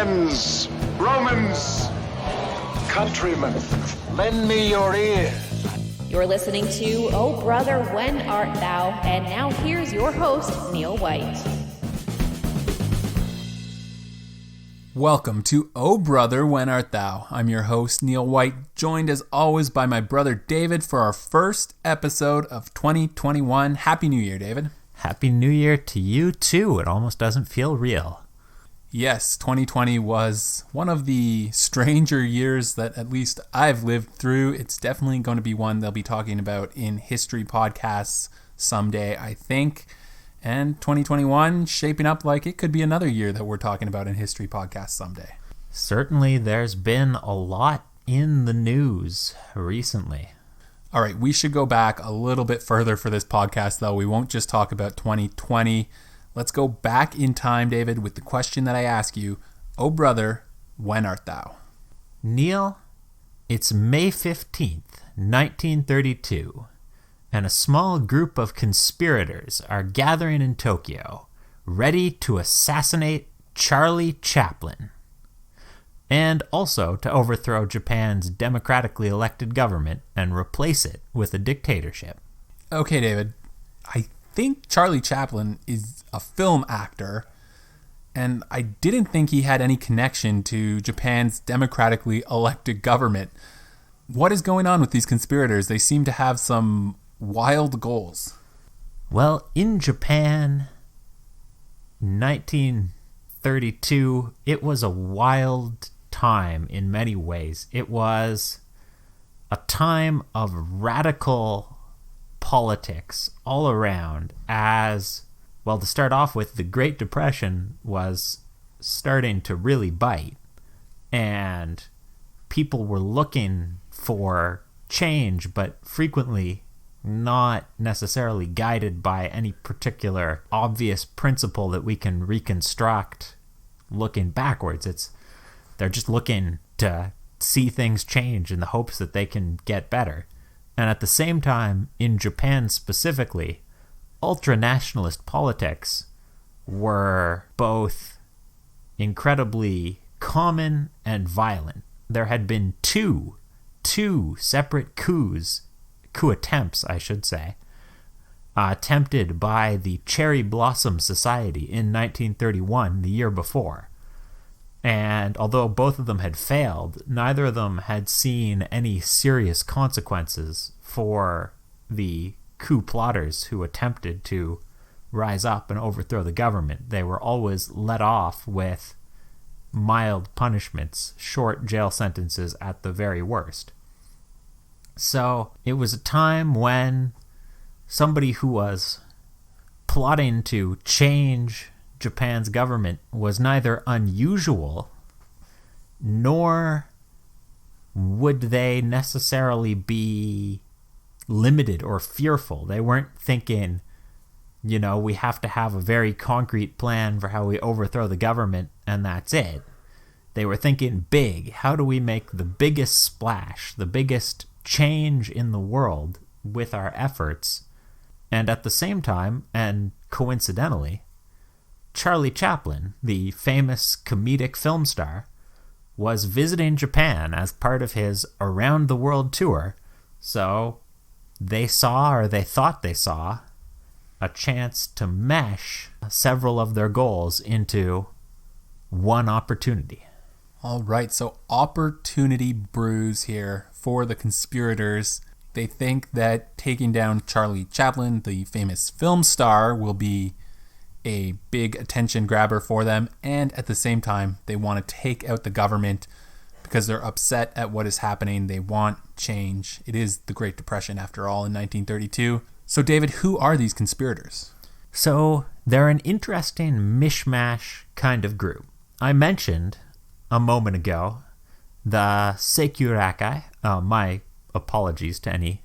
friends, Romans, countrymen, lend me your ear. You're listening to Oh Brother, When Art Thou? And now here's your host, Neil White. Welcome to Oh Brother, When Art Thou? I'm your host, Neil White, joined as always by my brother David for our first episode of 2021. Happy New Year, David. Happy New Year to you too. It almost doesn't feel real. Yes, 2020 was one of the stranger years that at least I've lived through. It's definitely going to be one they'll be talking about in history podcasts someday, I think. And 2021 shaping up like it could be another year that we're talking about in history podcasts someday. Certainly, there's been a lot in the news recently. All right, we should go back a little bit further for this podcast, though. We won't just talk about 2020. Let's go back in time, David, with the question that I ask you. Oh, brother, when art thou? Neil, it's May 15th, 1932, and a small group of conspirators are gathering in Tokyo, ready to assassinate Charlie Chaplin, and also to overthrow Japan's democratically elected government and replace it with a dictatorship. Okay, David, I think Charlie Chaplin is a film actor, and I didn't think he had any connection to Japan's democratically elected government. What is going on with these conspirators? They seem to have some wild goals. Well, in Japan, 1932, it was a wild time in many ways. It was a time of radical politics all around, as well. To start off with, the Great Depression was starting to really bite, and people were looking for change, but frequently not necessarily guided by any particular obvious principle that we can reconstruct looking backwards. They're just looking to see things change in the hopes that they can get better. And at the same time, in Japan specifically, ultra-nationalist politics were both incredibly common and violent. There had been two separate coup attempts, I should say, attempted by the Cherry Blossom Society in 1931, the year before. And although both of them had failed, neither of them had seen any serious consequences for the coup plotters who attempted to rise up and overthrow the government. They were always let off with mild punishments, short jail sentences at the very worst. So it was a time when somebody who was plotting to change Japan's government was neither unusual, nor would they necessarily be limited or fearful. They weren't thinking, we have to have a very concrete plan for how we overthrow the government and that's it. They were thinking big. How do we make the biggest splash, the biggest change in the world with our efforts? And at the same time, and coincidentally, Charlie Chaplin, the famous comedic film star, was visiting Japan as part of his Around the World tour, so they thought they saw, a chance to mesh several of their goals into one opportunity. All right, so opportunity brews here for the conspirators. They think that taking down Charlie Chaplin, the famous film star, will be a big attention grabber for them, and at the same time they want to take out the government because they're upset at what is happening. They want change. It is the Great Depression after all in 1932. So David, who are these conspirators? So they're an interesting mishmash kind of group. I mentioned a moment ago the Seikurakai. My apologies to any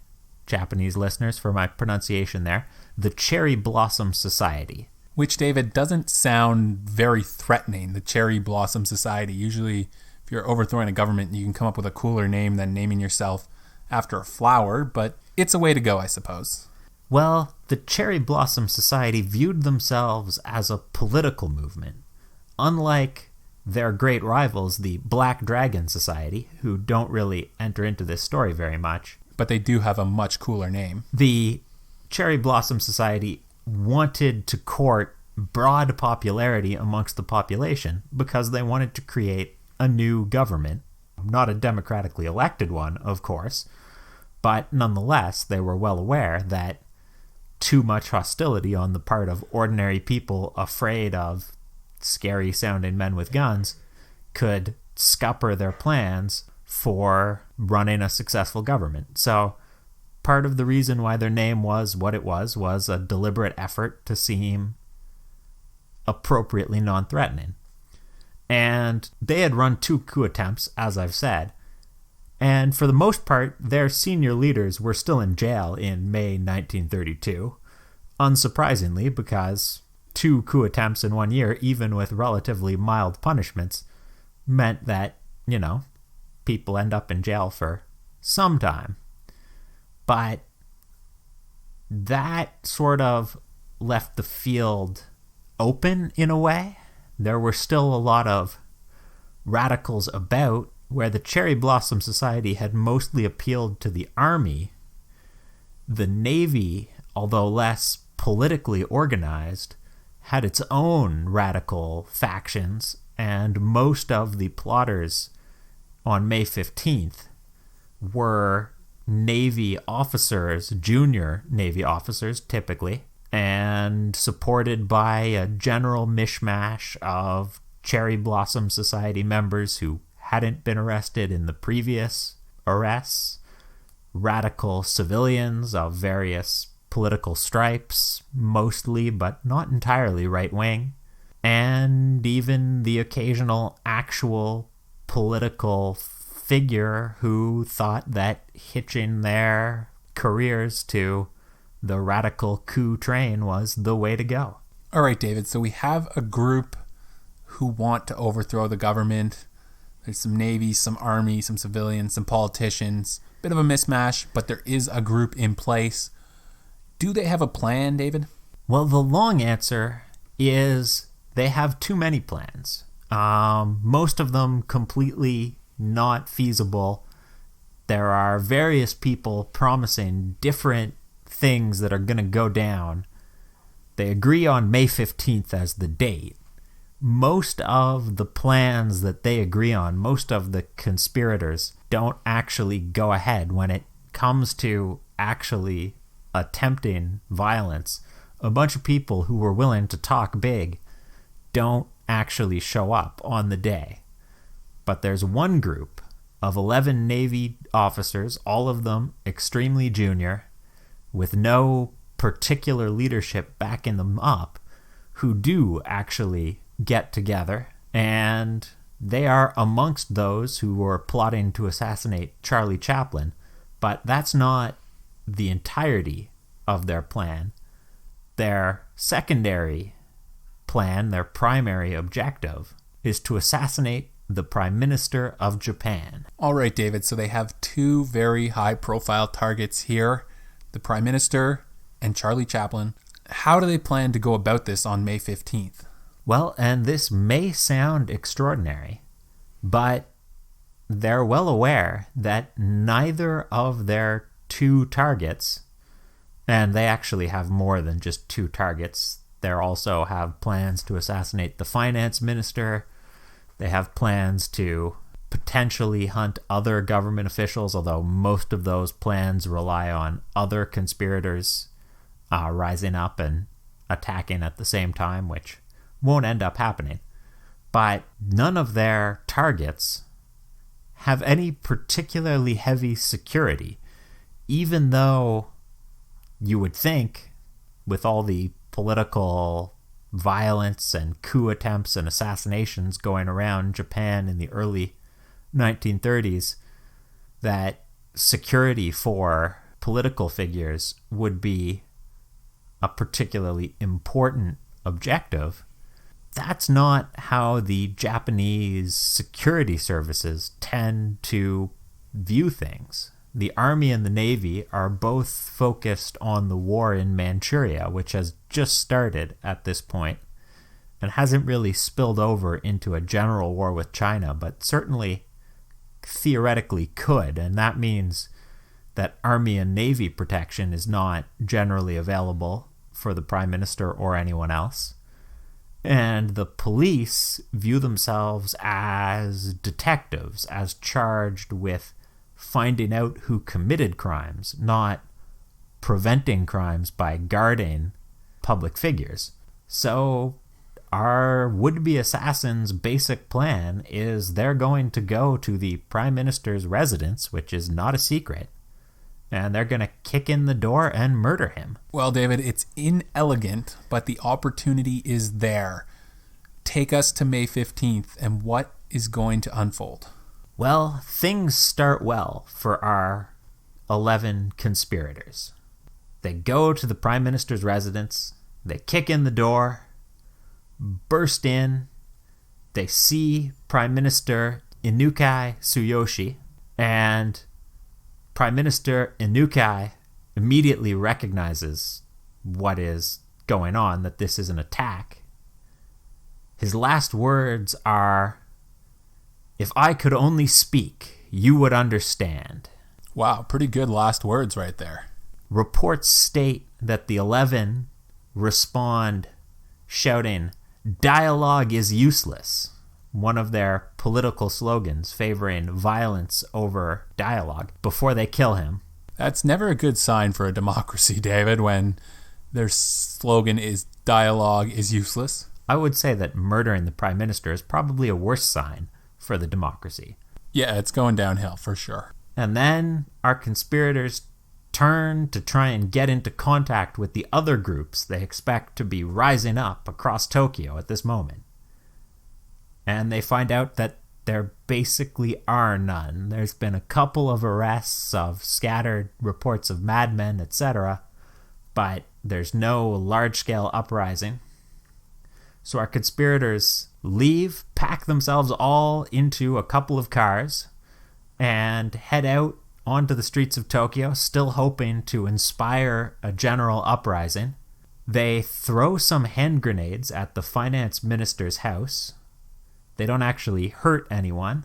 Japanese listeners for my pronunciation there. The Cherry Blossom Society. Which, David, doesn't sound very threatening, the Cherry Blossom Society. Usually, if you're overthrowing a government, you can come up with a cooler name than naming yourself after a flower, but it's a way to go, I suppose. Well, the Cherry Blossom Society viewed themselves as a political movement. Unlike their great rivals, the Black Dragon Society, who don't really enter into this story very much. But they do have a much cooler name. The Cherry Blossom Society wanted to court broad popularity amongst the population because they wanted to create a new government. Not a democratically elected one, of course, but nonetheless, they were well aware that too much hostility on the part of ordinary people afraid of scary-sounding men with guns could scupper their plans for running a successful government. So part of the reason why their name was what it was a deliberate effort to seem appropriately non-threatening. And they had run 2 coup attempts, as I've said. And for the most part, their senior leaders were still in jail in May 1932. Unsurprisingly, because 2 coup attempts in 1 year, even with relatively mild punishments, meant that, people end up in jail for some time. But that sort of left the field open in a way. There were still a lot of radicals about. Where the Cherry Blossom Society had mostly appealed to the army, the Navy, although less politically organized, had its own radical factions, and most of the plotters on May 15th were Navy officers, junior Navy officers typically, and supported by a general mishmash of Cherry Blossom Society members who hadn't been arrested in the previous arrests, radical civilians of various political stripes, mostly but not entirely right-wing, and even the occasional actual political figure who thought that hitching their careers to the radical coup train was the way to go. All right, David, so we have a group who want to overthrow the government. There's some Navy, some Army, some civilians, some politicians. Bit of a mismatch, but there is a group in place. Do they have a plan, David? Well, the long answer is they have too many plans. Most of them completely not feasible. There are various people promising different things that are going to go down. They agree on May 15th as the date. Most of the plans that they agree on, most of the conspirators don't actually go ahead when it comes to actually attempting violence. A bunch of people who were willing to talk big don't actually show up on the day. But there's one group of 11 Navy officers, all of them extremely junior, with no particular leadership backing them up, who do actually get together, and they are amongst those who were plotting to assassinate Charlie Chaplin. But that's not the entirety of their plan. Their secondary plan, their primary objective, is to assassinate the Prime Minister of Japan. All right, David, so they have 2 very high-profile targets here, the Prime Minister and Charlie Chaplin. How do they plan to go about this on May 15th? Well, and this may sound extraordinary, but they're well aware that neither of their 2 targets, and they actually have more than just 2 targets. They also have plans to assassinate the finance minister. They have plans to potentially hunt other government officials, although most of those plans rely on other conspirators rising up and attacking at the same time, which won't end up happening. But none of their targets have any particularly heavy security, even though you would think, with all the political violence and coup attempts and assassinations going around Japan in the early 1930s, that security for political figures would be a particularly important objective. That's not how the Japanese security services tend to view things. The Army and the Navy are both focused on the war in Manchuria, which has just started at this point, and hasn't really spilled over into a general war with China, but certainly theoretically could. And that means that Army and Navy protection is not generally available for the Prime Minister or anyone else. And the police view themselves as detectives, as charged with finding out who committed crimes, not preventing crimes by guarding public figures. So our would-be assassins' basic plan is they're going to go to the Prime Minister's residence, which is not a secret, and they're going to kick in the door and murder him. Well, David, it's inelegant, but the opportunity is there. Take us to May 15th, and what is going to unfold? Well, things start well for our 11 conspirators. They go to the Prime Minister's residence, they kick in the door, burst in, they see Prime Minister Inukai Tsuyoshi, and Prime Minister Inukai immediately recognizes what is going on, that this is an attack. His last words are, "If I could only speak, you would understand." Wow, pretty good last words right there. Reports state that the 11 respond shouting, "Dialogue is useless," one of their political slogans favoring violence over dialogue, before they kill him. That's never a good sign for a democracy, David, when their slogan is "dialogue is useless." I would say that murdering the Prime Minister is probably a worse sign for the democracy. Yeah, it's going downhill for sure. And then our conspirators turn to try and get into contact with the other groups they expect to be rising up across Tokyo at this moment. And they find out that there basically are none. There's been a couple of arrests of scattered reports of madmen, etc., but there's no large-scale uprising. So our conspirators leave, pack themselves all into a couple of cars, and head out onto the streets of Tokyo, still hoping to inspire a general uprising. They throw some hand grenades at the finance minister's house. They don't actually hurt anyone.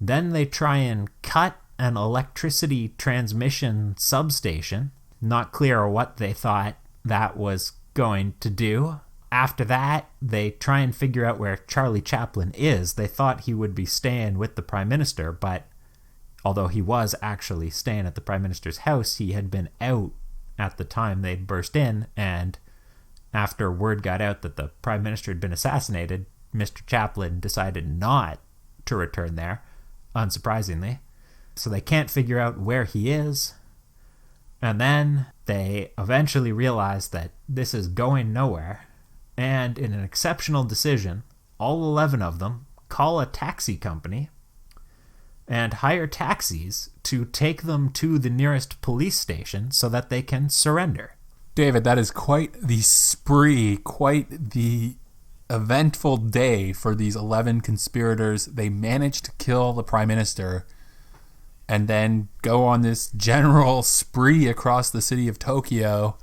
Then they try and cut an electricity transmission substation. Not clear what they thought that was going to do. After that, they try and figure out where Charlie Chaplin is. They thought he would be staying with the Prime Minister, but although he was actually staying at the Prime Minister's house, he had been out at the time they'd burst in, and after word got out that the Prime Minister had been assassinated, Mr. Chaplin decided not to return there, unsurprisingly. So they can't figure out where he is, and then they eventually realize that this is going nowhere. And in an exceptional decision, all 11 of them call a taxi company and hire taxis to take them to the nearest police station so that they can surrender. David, that is quite the spree, quite the eventful day for these 11 conspirators. They managed to kill the Prime Minister and then go on this general spree across the city of Tokyo,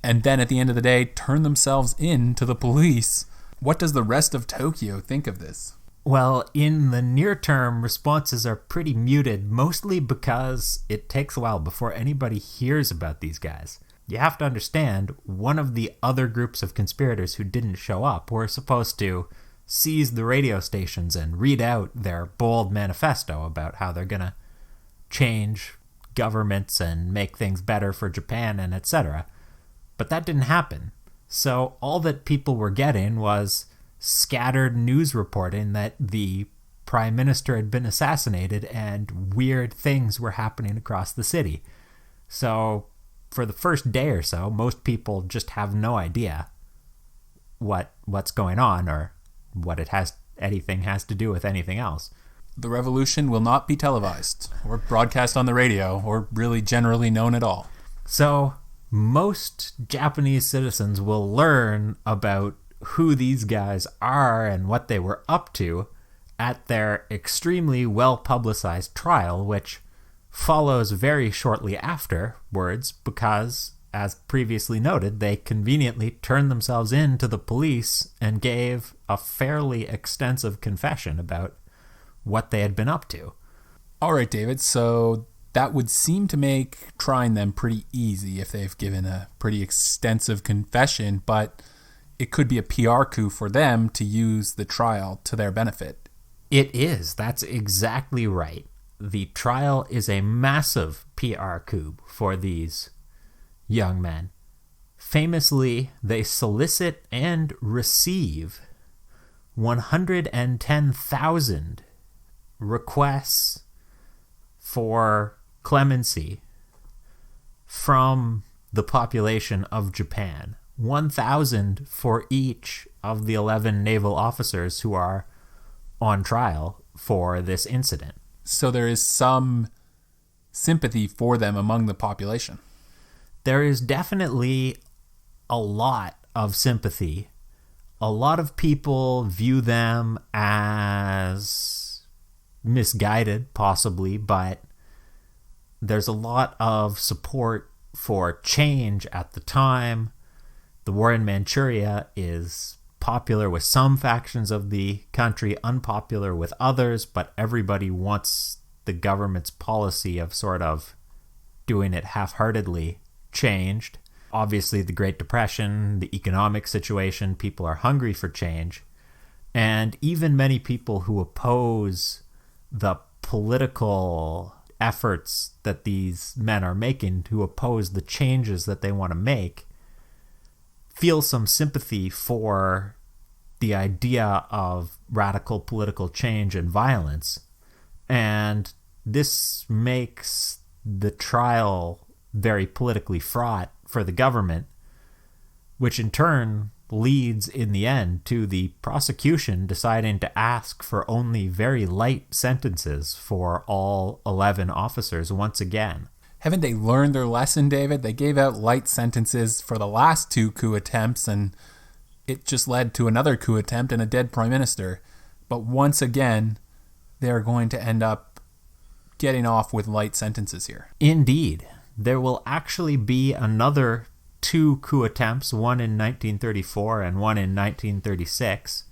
and then at the end of the day turn themselves in to the police. What does the rest of Tokyo think of this? Well, in the near term, responses are pretty muted, mostly because it takes a while before anybody hears about these guys. You have to understand, one of the other groups of conspirators who didn't show up were supposed to seize the radio stations and read out their bold manifesto about how they're going to change governments and make things better for Japan and etc. But that didn't happen. So all that people were getting was scattered news reporting that the Prime Minister had been assassinated and weird things were happening across the city. So for the first day or so, most people just have no idea what's going on or what anything has to do with anything else. The revolution will not be televised or broadcast on the radio or really generally known at all. So most Japanese citizens will learn about who these guys are and what they were up to at their extremely well-publicized trial, which follows very shortly afterwards because as previously noted, they conveniently turned themselves in to the police and gave a fairly extensive confession about what they had been up to. All right, David, so that would seem to make trying them pretty easy if they've given a pretty extensive confession, but it could be a PR coup for them to use the trial to their benefit. It is. That's exactly right. The trial is a massive PR coup for these young men. Famously, they solicit and receive 110,000 requests for clemency from the population of Japan. 1,000 for each of the 11 naval officers who are on trial for this incident. So there is some sympathy for them among the population. There is definitely a lot of sympathy. A lot of people view them as misguided, possibly, but there's a lot of support for change at the time. The war in Manchuria is popular with some factions of the country, unpopular with others, but everybody wants the government's policy of sort of doing it half-heartedly changed. Obviously, the Great Depression, the economic situation, people are hungry for change. And even many people who oppose the political efforts that these men are making, who oppose the changes that they want to make, feel some sympathy for the idea of radical political change and violence. And this makes the trial very politically fraught for the government, which in turn leads in the end to the prosecution deciding to ask for only very light sentences for all 11 officers once again. Haven't they learned their lesson, David? They gave out light sentences for the last 2 coup attempts, and it just led to another coup attempt and a dead prime minister. But once again, they're going to end up getting off with light sentences here. Indeed. There will actually be another 2 coup attempts, one in 1934 and one in 1936.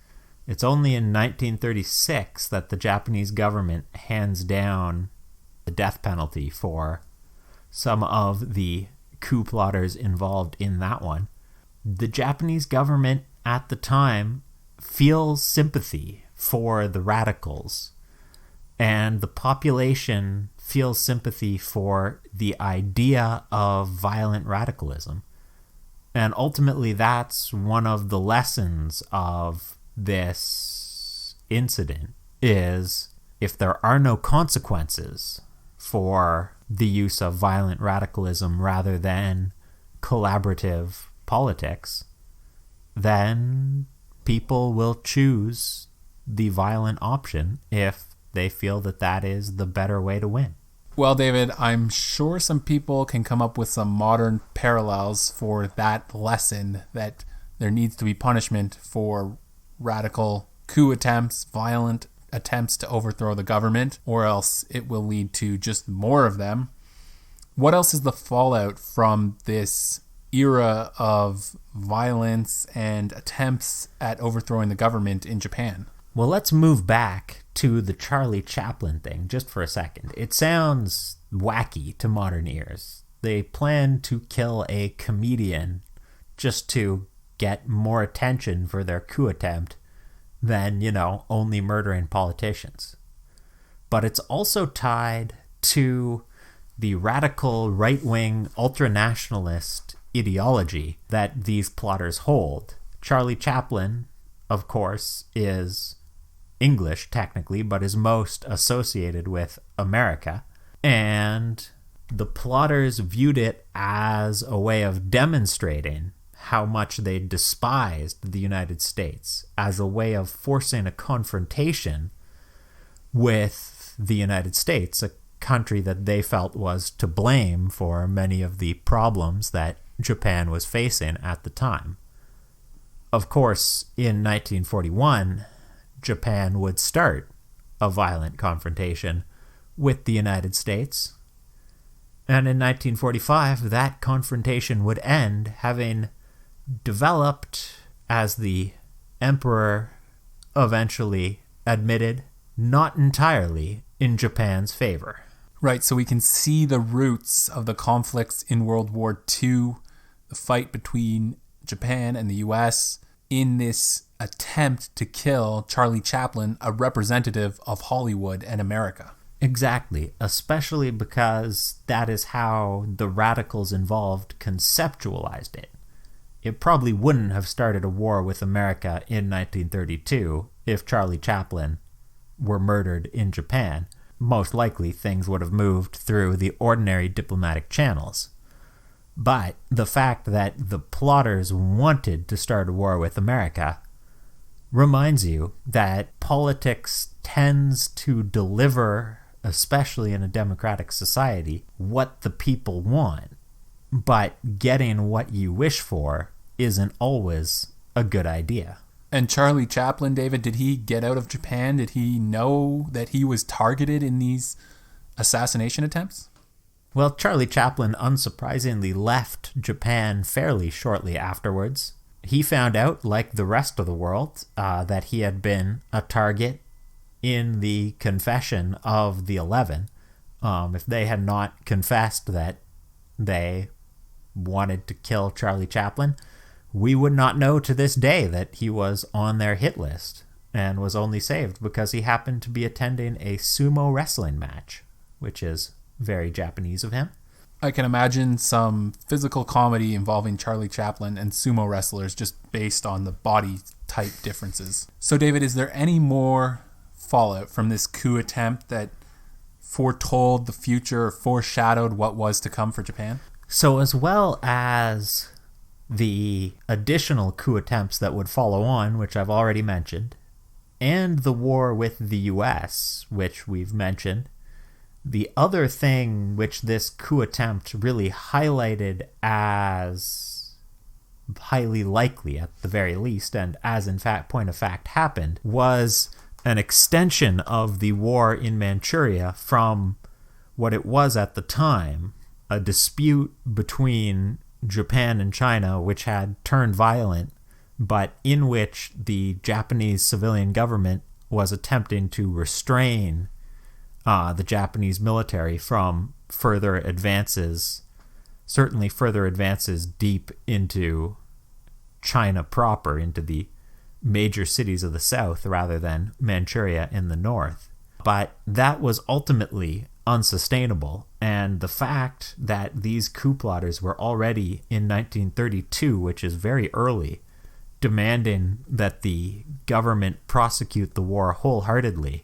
It's only in 1936 that the Japanese government hands down the death penalty for some of the coup plotters involved in that one. The Japanese government at the time feels sympathy for the radicals, and the population feels sympathy for the idea of violent radicalism. And ultimately, that's one of the lessons of this incident, is if there are no consequences for the use of violent radicalism rather than collaborative politics, then people will choose the violent option if they feel that that is the better way to win. Well, David, I'm sure some people can come up with some modern parallels for that lesson, that there needs to be punishment for radical coup attempts, violent attempts to overthrow the government, or else it will lead to just more of them. What else is the fallout from this era of violence and attempts at overthrowing the government in Japan? Well, let's move back to the Charlie Chaplin thing just for a second. It sounds wacky to modern ears. They plan to kill a comedian just to get more attention for their coup attempt than, only murdering politicians. But it's also tied to the radical right-wing ultranationalist ideology that these plotters hold. Charlie Chaplin, of course, is English technically, but is most associated with America. And the plotters viewed it as a way of demonstrating how much they despised the United States, as a way of forcing a confrontation with the United States, a country that they felt was to blame for many of the problems that Japan was facing at the time. Of course, in 1941, Japan would start a violent confrontation with the United States, And in 1945, that confrontation would end, having developed, as the emperor eventually admitted, not entirely in Japan's favor. Right, so we can see the roots of the conflicts in World War II, the fight between Japan and the US, in this attempt to kill Charlie Chaplin, a representative of Hollywood and America. Exactly, especially because that is how the radicals involved conceptualized it. It probably wouldn't have started a war with America in 1932 if Charlie Chaplin were murdered in Japan. Most likely things would have moved through the ordinary diplomatic channels. But the fact that the plotters wanted to start a war with America reminds you that politics tends to deliver, especially in a democratic society, what the people want. But getting what you wish for isn't always a good idea. And Charlie Chaplin, David, did he get out of Japan? Did he know that he was targeted in these assassination attempts? Well, Charlie Chaplin unsurprisingly left Japan fairly shortly afterwards. He found out, like the rest of the world, that he had been a target in the confession of the 11. If they had not confessed that they wanted to kill Charlie Chaplin, we would not know to this day that he was on their hit list, and was only saved because he happened to be attending a sumo wrestling match, which is very Japanese of him. I can imagine some physical comedy involving Charlie Chaplin and sumo wrestlers just based on the body type differences. So, David, is there any more fallout from this coup attempt that foretold the future or foreshadowed what was to come for Japan? So, as well as the additional coup attempts that would follow on, which I've already mentioned, and the war with the US, which we've mentioned, the other thing which this coup attempt really highlighted as highly likely at the very least, and as in fact point of fact happened, was an extension of the war in Manchuria from what it was at the time, a dispute between Japan and China, which had turned violent, but in which the Japanese civilian government was attempting to restrain the Japanese military from further advances, certainly further advances deep into China proper, into the major cities of the south rather than Manchuria in the north. But that was ultimately unsustainable, and the fact that these coup plotters were already in 1932, which is very early, demanding that the government prosecute the war wholeheartedly,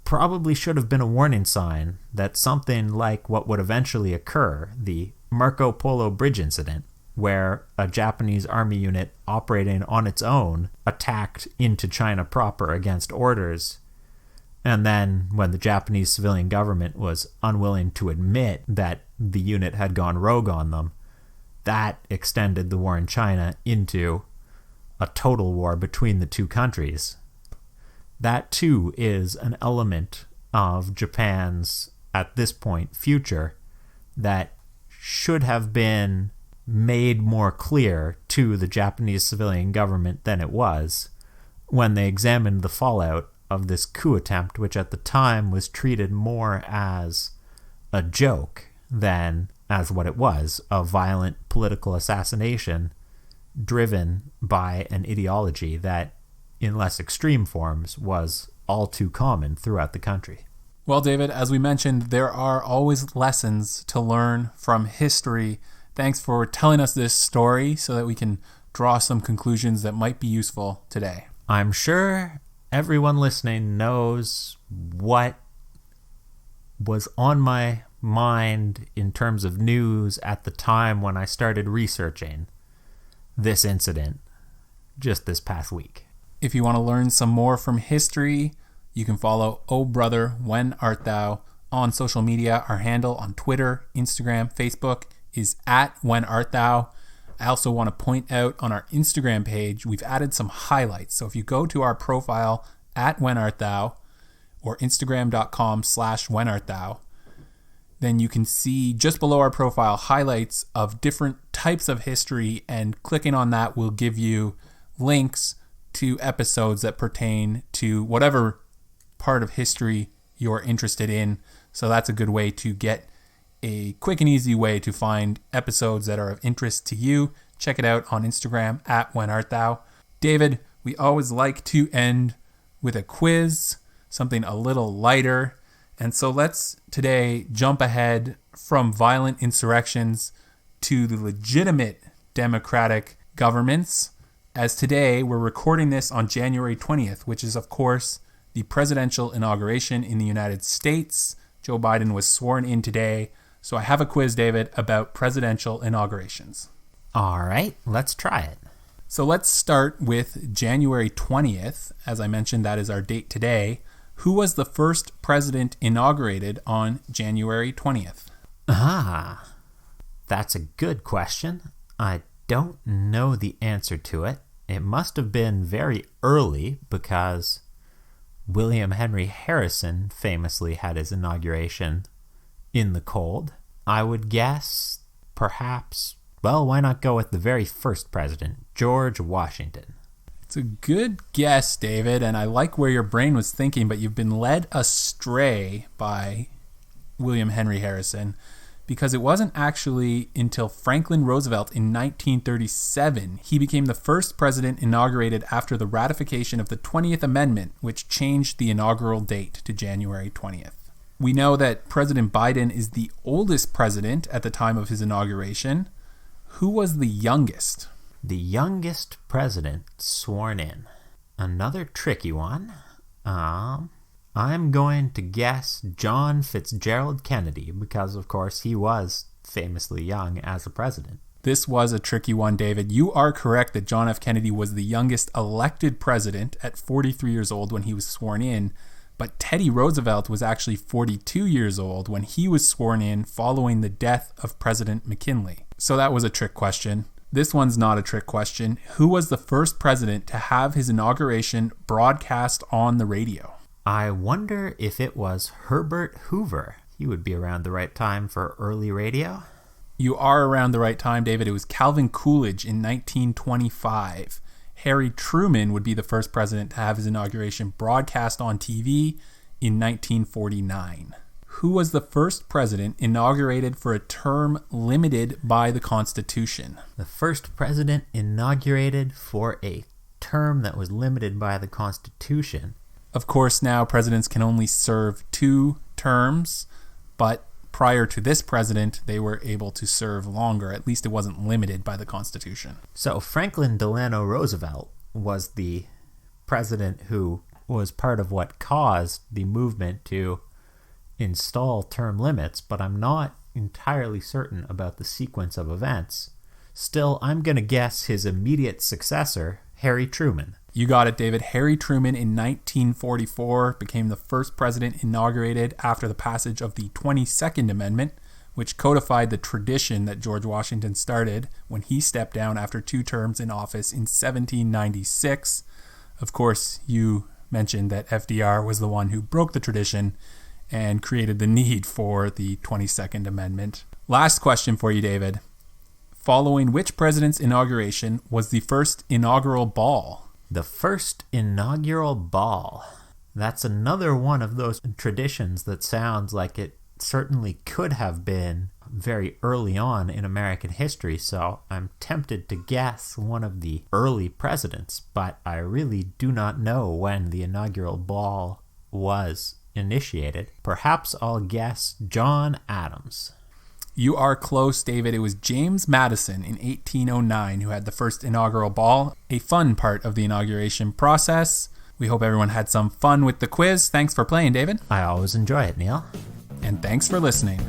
probably should have been a warning sign that something like what would eventually occur, the Marco Polo Bridge incident, where a Japanese army unit operating on its own attacked into China proper against orders, and then when the Japanese civilian government was unwilling to admit that the unit had gone rogue on them, that extended the war in China into a total war between the two countries. That too is an element of Japan's, at this point, future that should have been made more clear to the Japanese civilian government than it was when they examined the fallout of this coup attempt, which at the time was treated more as a joke than as what it was, a violent political assassination driven by an ideology that, in less extreme forms, was all too common throughout the country. Well, David, as we mentioned, there are always lessons to learn from history. Thanks for telling us this story so that we can draw some conclusions that might be useful today. I'm sure everyone listening knows what was on my mind in terms of news at the time when I started researching this incident just this past week. If you want to learn some more from history, you can follow Oh Brother, When Art Thou on social media. Our handle on Twitter, Instagram, Facebook is @WhenArtThou. I also want to point out on our Instagram page, we've added some highlights. So if you go to our profile @WhenArtThou or Instagram.com/WhenArtThou, then you can see just below our profile highlights of different types of history, and clicking on that will give you links to episodes that pertain to whatever part of history you're interested in. So that's a good way to get a quick and easy way to find episodes that are of interest to you. Check it out on Instagram at whenartthou. David, we always like to end with a quiz, something a little lighter. And so let's today jump ahead from violent insurrections to the legitimate democratic governments, as today we're recording this on January 20th, which is, of course, the presidential inauguration in the United States. Joe Biden was sworn in today. So I have a quiz, David, about presidential inaugurations. All right, let's try it. So let's start with January 20th. As I mentioned, that is our date today. Who was the first president inaugurated on January 20th? That's a good question. I don't know the answer to it. It must have been very early because William Henry Harrison famously had his inauguration in the cold. I would guess perhaps, well, why not go with the very first president, George Washington? It's a good guess, David, and I like where your brain was thinking, but you've been led astray by William Henry Harrison, because it wasn't actually until Franklin Roosevelt in 1937 he became the first president inaugurated after the ratification of the 20th Amendment, which changed the inaugural date to January 20th. We know that President Biden is the oldest president at the time of his inauguration. Who was the youngest? The youngest president sworn in. Another tricky one. I'm going to guess John Fitzgerald Kennedy because, of course, he was famously young as a president. This was a tricky one, David. You are correct that John F. Kennedy was the youngest elected president at 43 years old when he was sworn in, but Teddy Roosevelt was actually 42 years old when he was sworn in following the death of President McKinley. So that was a trick question. This one's not a trick question. Who was the first president to have his inauguration broadcast on the radio? I wonder if it was Herbert Hoover. He would be around the right time for early radio. You are around the right time, David. It was Calvin Coolidge in 1925. Harry Truman would be the first president to have his inauguration broadcast on TV in 1949. Who was the first president inaugurated for a term limited by the Constitution? The first president inaugurated for a term that was limited by the Constitution. Of course, now presidents can only serve 2 terms, but prior to this president, they were able to serve longer. At least it wasn't limited by the Constitution. So Franklin Delano Roosevelt was the president who was part of what caused the movement to install term limits, but I'm not entirely certain about the sequence of events. Still, I'm going to guess his immediate successor, Harry Truman. You got it, David. Harry Truman in 1944 became the first president inaugurated after the passage of the 22nd Amendment, which codified the tradition that George Washington started when he stepped down after 2 terms in office in 1796. Of course, you mentioned that FDR was the one who broke the tradition and created the need for the 22nd Amendment. Last question for you, David. Following which president's inauguration was the first inaugural ball? The first inaugural ball. That's another one of those traditions that sounds like it certainly could have been very early on in American history, so I'm tempted to guess one of the early presidents, but I really do not know when the inaugural ball was initiated. Perhaps I'll guess John Adams. You are close, David. It was James Madison in 1809 who had the first inaugural ball, a fun part of the inauguration process. We hope everyone had some fun with the quiz. Thanks for playing, David. I always enjoy it, Neil. And thanks for listening.